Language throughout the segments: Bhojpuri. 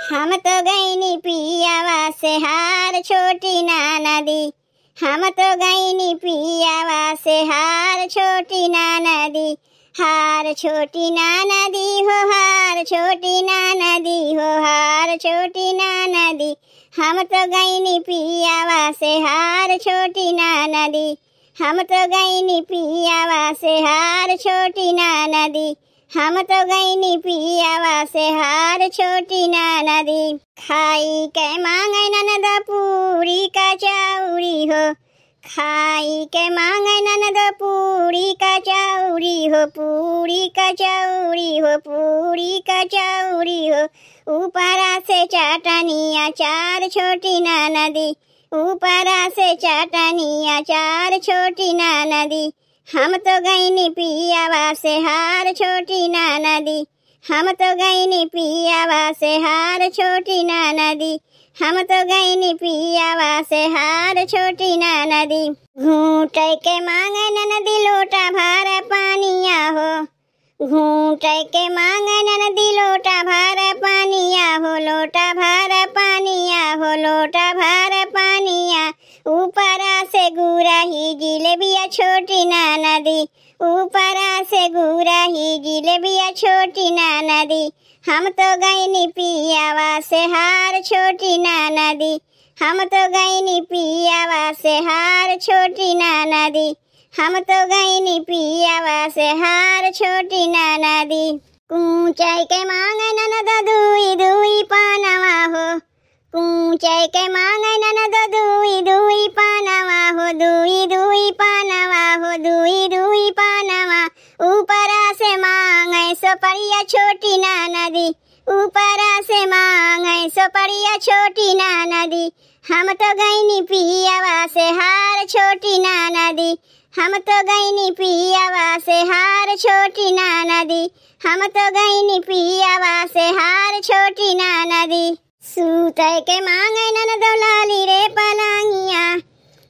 हम तो गईनी पियावा से हार छोटी नाना दी। हम तो गईनी पियावा से हार छोटी नाना दी। हार छोटी नाना दी हो, हार छोटी नाना दी हो, हार छोटी नाना दी। हम तो गईनी पियावा से हार छोटी नाना दी। हम तो गईनी पियावा से हार छोटी नाना दी। हम तो गईनी पियावा से हार छोटी नाना दी। खाई के मांगे ननद पूरी कचौरी हो, खाई के मांगे ननद पूरी कचौरी हो, पूरी कचौरी हो, पूरी कचौरी हो। ऊपरा से चटनी अचार छोटी नाना दी। ऊपरा से चटनी अचार छोटी नाना दी। हम तो गईनी पियावा से हार छोटी नाना दी। हम तो गईनी पियावा से हार छोटी नाना दी। हम तो गईनी पियावा से हार छोटी नाना दी। घूंट के मांगे ननदी लोटा भर पानिया हो, घूंट के मांगे ननदी लोटा भर पानिया हो, लोटा भर पानिया हो, लोटा भर पानिया। ऊपरा से गुरा ही जिलेबिया छोटी नाना दी। ऊपरा से गुरा ही जिलेबिया छोटी नाना दी। हम तो गईनी पियावा से हार छोटी नाना दी। हम तो गईनी पियावा से हार छोटी नाना दी। हम तो गईनी पियावा से हार छोटी नाना दी। कूचाई के मांगे ननद दुई दुई पानवा हो, कूचाई के मांगे ननद दुई दुई पानवा हो, दुई दुई पानवा हो, दुई दुई पानवा। ऊपरा से मांगे सोपरिया छोटी नाना दी। ऊपरा से मांगे सोपरिया छोटी नाना दी। हम तो गईनी पियावा से हार छोटी नाना दी। हम तो गईनी पियावा से हार छोटी नाना दी। हम तो गईनी पियावा से हार छोटी नाना दी। सूतै के मांगे ननद लाली रे पलंगिया,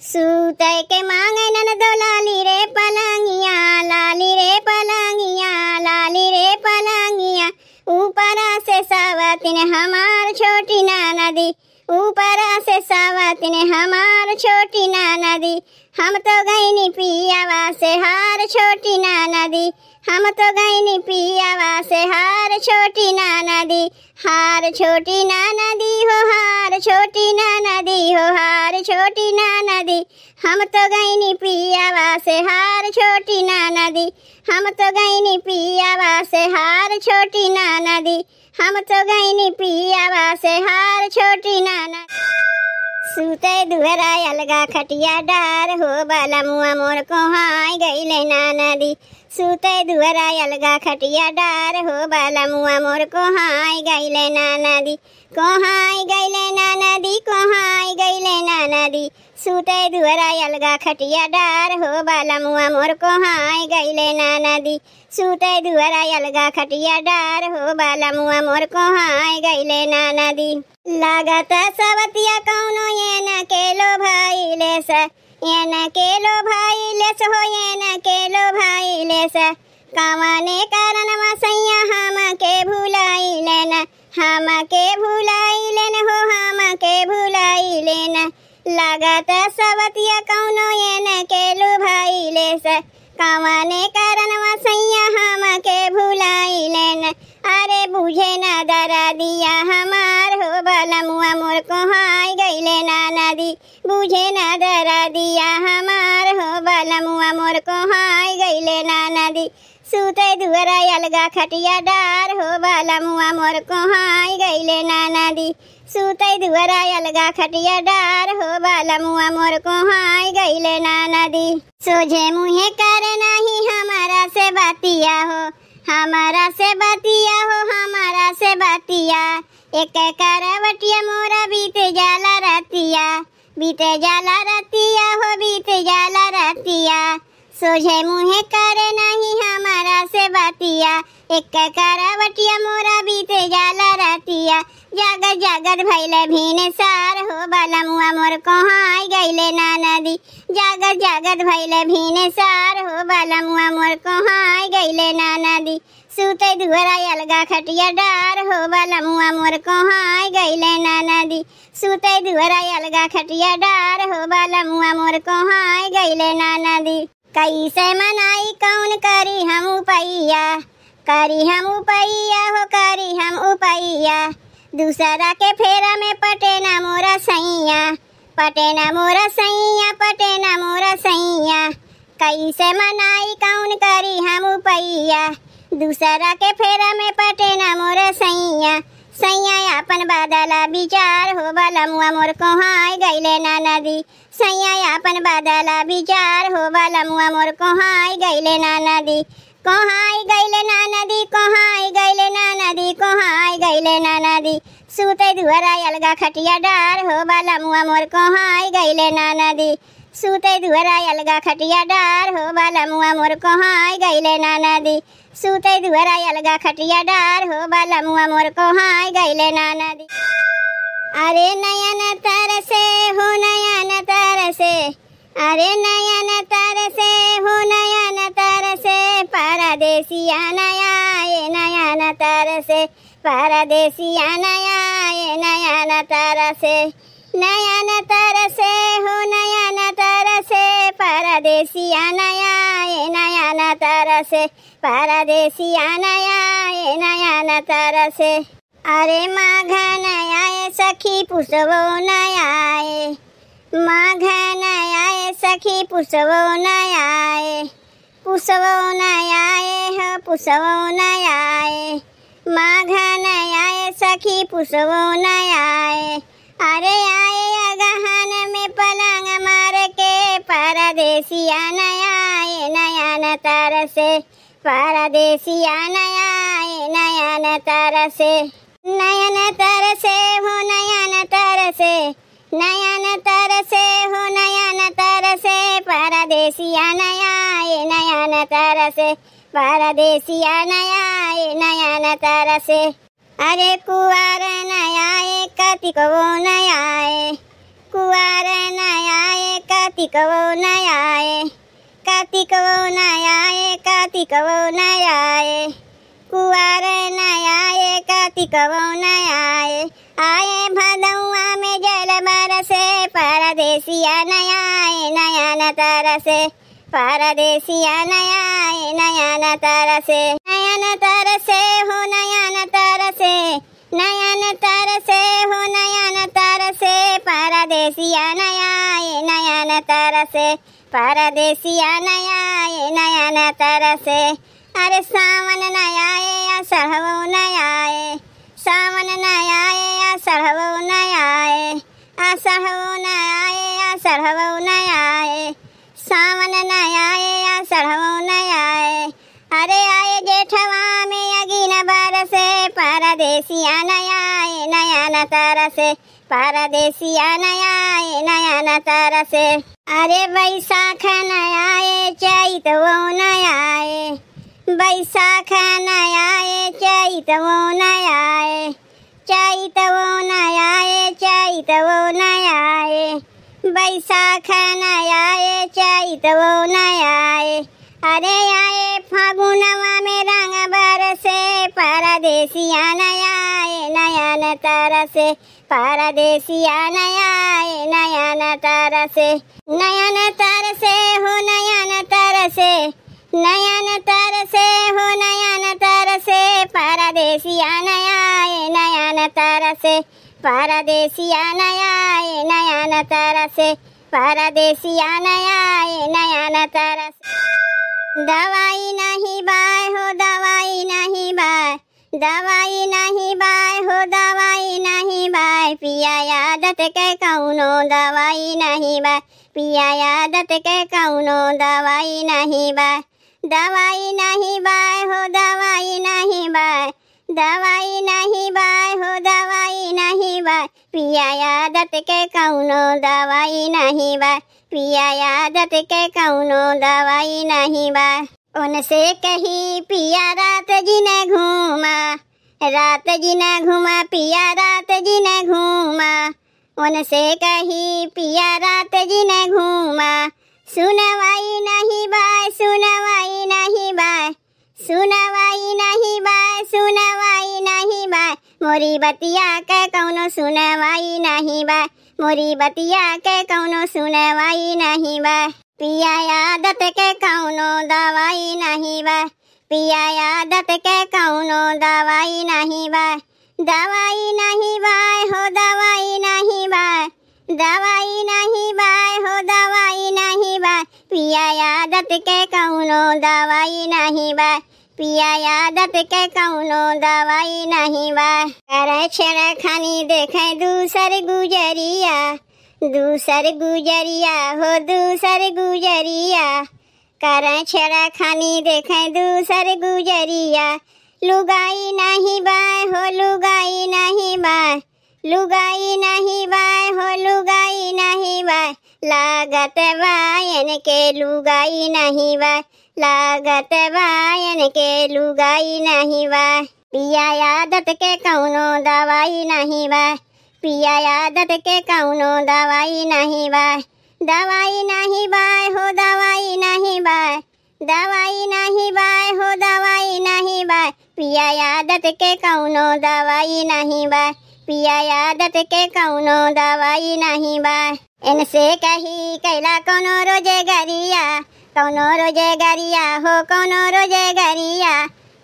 सूतै के मांगे ननद लाली रे पलंगिया, लाली रे पलंगिया, लाली रे पलंगिया। ऊपरा से सावतिन हमार छोटी नाना दी। ऊपरा से सावतिन हमार छोटी नाना दी। हम तो गईनी पियावा से हार छोटी नाना दी। हम तो गईनी पियावा से हार छोटी नाना दी। हार छोटी नाना दी हो, हार छोटी नाना दी हो, हार छोटी नाना दी। हम तो गईनी पियावा से हार छोटी नाना दी। हम तो गईनी पियावा से हार छोटी नाना दी। हम तो गईनी पियावा से हार छोटी नाना। सूते दुहरा अलगा खटिया डार हो, बाला मुआ मोर को हाय गईले नाना दी। सूते दुहरा अलगा खटिया डार हो, बाला मुआ मोर को हाय गईले नाना दी। को हाय गईले नाना दी, को हाय गईले नाना दी। सूते दुहरा अलगा खटिया डार हो, बाला मुआ मोर को हाय गईले नाना दी। सूते दुहरा अलगा खटिया डार हो, बाला मुआ मोर को हाय गईले नाना दी। लागत सवतिया कौनो ये न केलो भाई लेस, ये न केलो भाई लेस हो, ये न केलो भाई लेस। कावाने कारण मसैया हम के भुलाई लेना, हम के भुलाई लेन हो, हम के भुलाई लेना। लागत सवतिया कौनो ये न केलो भाई लेस, कावाने कारण मसैया हम के भुलाई लेना। अरे बुझे न दरा दिया हमार हो, बाला मुआ मोर को हाय गईले नाना दी। बुझे न दरा दिया हमार हो, बाला मुआ मोर को हाय गईले नाना दी। सूते दुहरा अलगा खटिया डार हो, बाला मुआ मोर को हाय गईले नाना दी। सूते दुहरा अलगा खटिया डार हो, बाला मुआ मोर को हाय गईले नाना दी। सोझे मुहे कर नाही हमारा से बातिया हो, हमारा से बातिया हो, हमारा से बातिया। एक करवटिया मोरा बीते जाला रातिया, बीते जाला रातिया हो, बीते जाला रातिया। सोझे मुहे करे नहीं हमारा से बातिया, एक करवटिया मोरा बीते जाला रातिया। जागत जागत भैले भीने सार हो, बाला मुआ मोर को हाय गईले नाना दी। जागत जागत भैले भीने सार हो, बाला मुआ मोर को हाय गईले नाना दी। सूते दुहरा अलगा खटिया डार हो बलमुआ मोर कोहाय गईले नदी। सूते दुहरा अलगा खटिया डार हो बलमुआ मोर कोहाय गईले नदी। कैसे मनाई कौन करी हम उपैया, करी हम उपैया हो करी हम उपैया। दूसरा के फेरा में पटे ना मोरा सैया, पटे ना मोरा सैया, पटे ना मोरा सैया। कैसे मनाई कौन करी हम उपैया, दूसरा के फेरा में पटे ना मोरा सैया। सैया अपन बादला विचार हो बलमुआ मोर कोहाय गईले नदी। सैया अपन बादला विचार हो बलमुआ मोर कोहाय गईले नदी। कोहाय गईले नदी, कोहाय गईले नदी, कोहाय गईले नदी। सूते दुहरा अलगा खटिया डार हो बलमुआ मोर कोहाय गईले नदी। सूते दुहरा अलगा खटिया डार हो बलमुआ मोर कोहाय गईले नदी। सूते दुहरा अलगा खटिया डार हो बलमुआ मोर कोहाय गईले नदी। अरे नयन तरसे हो नयन तरसे, अरे नयन तरसे हो नयन तरसे। परदेसिया नया नयन तरसे, परदेसिया नया नयन तरसे। नयन तरसे हो नयन तरसे, परदेसिया नया नयन तरसे। परदेसिया नया नयन तरसे। अरे माघ नया सखी पुसवो नया, माघ नया सखी पुसवो नया, पुसवो नया हो पुसवो नया। माघ नया सखी पुसवो नया। अरे आए अगहन में पलंग मार के, परदेसिया नया नयन तरसे। परदेसिया नया नयन तरसे। नयन तरसे हो नयन तरसे, नयन तरसे हो नयन तरसे। परदेसिया नया नयन तरसे, परदेसिया नया नयन तरसे। अरे कुंवर नया कतिको नया, कुंवर नया कतिको नया, कतिको नया कतिको नया। कुंवर नया कतिको नया। आए भदौआ में जल बरसे, परदेसिया नया नयन तरसे। परदेसिया नया नयन तरसे। नयन तरसे हो नयन तरसे, नयन तरसे हो नयन तरसे। परदेसिया नया नयन तरसे। परदेसिया नया नयन तरसे। अरे सावन नया सरहवो नया, सावन नया सरहवो नया, सरहवो नया सरहवो नया। सावन नया सरहवो नया। अरे आए जेठवा में अगिन बरसे, परदेसिया नया नयन तरसे। परदेसिया नया नयन तरसे। अरे बैसाख नया चैतवो नया, बैसाख नया चैतवो नया, चैतवो नया चैतवो नया। बैसाख नया चैतवो नया। अरे आए फागुनवा में रंग बरसे, परदेसिया नया नयन तरसे। परदेसिया नया नयन तरसे। नयन तरसे हो नयन तरसे, नयन तरसे हो नयन तरसे। परदेसिया नया नयन तरसे। परदेसिया नया नयन तरसे। परदेसिया नया नयन तरसे। दवाई नहीं बाय हो दवाई नहीं बाय, दवाई नहीं बाय हो दवाई नहीं बाय। पिया आदत के कौनो दवाई नहीं बाय, पिया आदत के कौनो दवाई नहीं बाय। दवाई नहीं बाय हो दवाई नहीं बाय, दवाई नहीं बाय हो दवाई नहीं बाय। पिया आदत के कौनो दवाई नहीं बाय, पिया आदत के कौनो दवाई नहीं बाय। उनसे कही पिया रात जिने घूमा, रात जिने घूमा पिया रात जिने घूमा। उनसे कही पिया रात जिने घूमा। सुनवाई नहीं बाय, सुनवाई नहीं बाय, सुनवाई नहीं बाय, सुनवाई नहीं बाय, मोरी बतिया के कौनो सुनवाई नहीं बाय, मोरी बतिया के कौनो सुनवाई नहीं बाय। पिया आदत के कौनो दवाई नहीं बाय, पिया आदत के कौनो दवाई नहीं बाय, दवाई नहीं बाय हो दवाई नहीं बाय, दवाई नहीं बाय हो दवाई नहीं बाय, पिया आदत के कौनो दवाई नहीं बाय, पिया आदत के कौनो दवाई नहीं बाय। करे छेड़खानी देखे दूसर गुजरिया, दूसर गुजरिया हो दूसर गुजरिया, करे छेड़खानी देखे दूसर गुजरिया, लुगाई नहीं बाय हो लुगाई नहीं बाय, लुगाई नहीं बाय हो लुगाई नहीं बाय, लागत बायन के लुगाई नहीं बाय, लागत बायन के लुगाई नहीं बाय। पिया आदत के कौनो दवाई नहीं बाय, पिया आदत के कौनो दवाई नहीं बाय, दवाई नहीं बाय हो दवाई नहीं बाय, दवाई नहीं बाय हो दवाई नहीं बाय, पिया आदत के कौनो दवाई नहीं बाय, पिया आदत के कौनो दवाई नहीं बाय। इनसे कही कैला कौनो रोजगारिया, कौनो रोजगारिया हो कौनो रोजगारिया,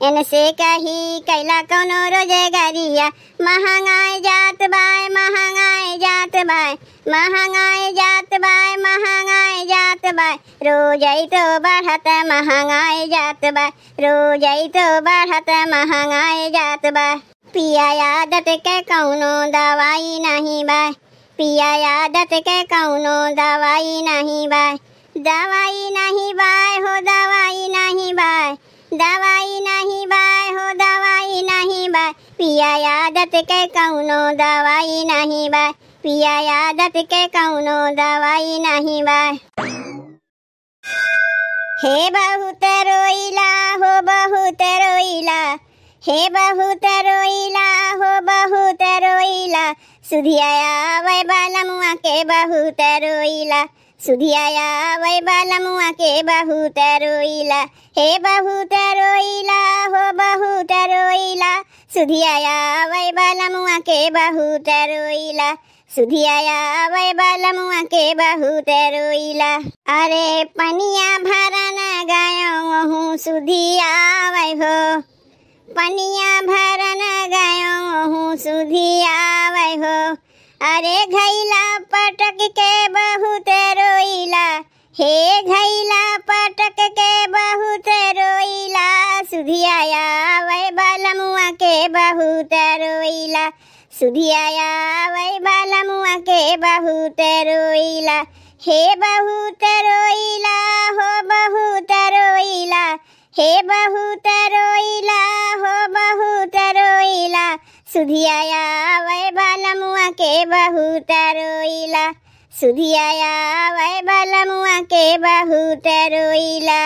इनसे कही कैला कौनो रोजगारिया, महंगाई जात बाय, महंगाई जात बाय, महंगाई जात बाय, महंगाई जात बाय, रोजई तो बढ़त महंगाई जात बाय, रोजई तो बढ़त महंगाई जात बाय। पिया आदत के कौनो दवाई नहीं बाय, पिया आदत के कौनो दवाई नहीं बाय, दवाई नहीं बाय हो दवाई नहीं बाय, दवाई नहीं बाय हो दवाई नहीं बाय, पिया आदत के कौनो दवाई नहीं बाय, पिया आदत के कौनो दवाई नहीं बाय। हे बहुत रोइला हो बहुत रोइला, हे बहुत रोइला हो बहुत रोइला, सुधिया वै बालमुआ के बहुत रोइला, सुधिया वै बालमुआ के बहुत रोइला, हे बहुत रोइला हो बहुत रोइला, सुधिया वै बालमुआ के बहुत रोइला, सुधिया वै बालमुआ के बहुत रोइला। अरे पनिया भरन गयो हूँ सुधिया वै हो, पनिया भरन गयो हूँ सुधिया वै हो, अरे घैला पटक के बहुत रोइला, हे घैला पटक के बहुत रोइला, सुधिया वै बालमुआ के बहुत रोइला, सुधिया वै बालमुआ के बहुत रोइला, हे बहुत रोइला हो बहुत रोइला, हे बहुत रोइला हो बहुत रोइला, सुधिया वै बालमुआ के बहुत रोइला, सुधिया वै बालमुआ के बहुत रोइला।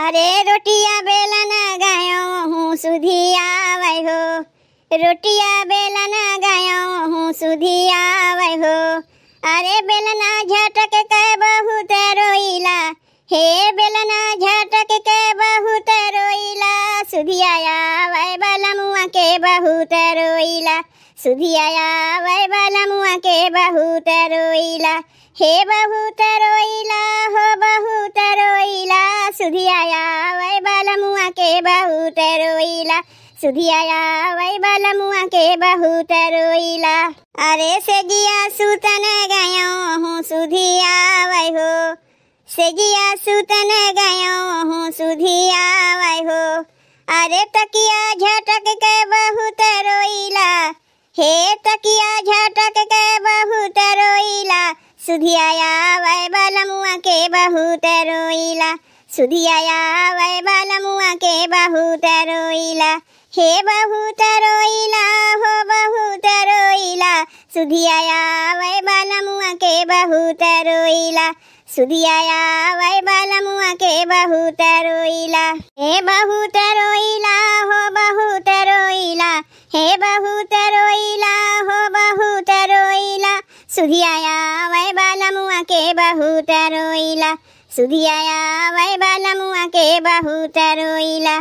अरे रोटिया बेलन गयो हूँ सुधिया वै हो, रोटिया बेलन गयो हूँ सुधिया वै हो, अरे बेलना झटक के बहुत रोइला, हे बेलना झटक के बहुत रोइला, सुधिया वै बालमुआ के बहुत रोइला, सुधिया वै बालमुआ के बहुत रोइला, हे बहुत रोइला हो बहुत रोइला, सुधिया वै बालमुआ के बहुत रोइला, सुधिया वै बालमुआ के बहुत रोइला। अरे सेजिया सुतन गयो हूँ सुधिया वै हो, सेजिया सुतन गयो हूँ सुधिया वै हो, अरे तकिया झटक के बहुत रोइला, हे तकिया झटक के बहुत रोइला, सुधिया वै बालमुआ के बहुत रोइला, सुधिया वै बालमुआ के बहुत रोइला, हे बहुत रोइला हो बहुत रोइला, सुधिया वै बालमुआ के बहुत रोइला, सुधिया वै बालमुआ के बहुत रोइला, हे बहुत रोइला हो बहुत रोइला, हे बहुत रोइला हो बहुत रोइला, सुधिया वै बालमुआ के बहुत रोइला, सुधिया वै बालमुआ के बहुत रोइला।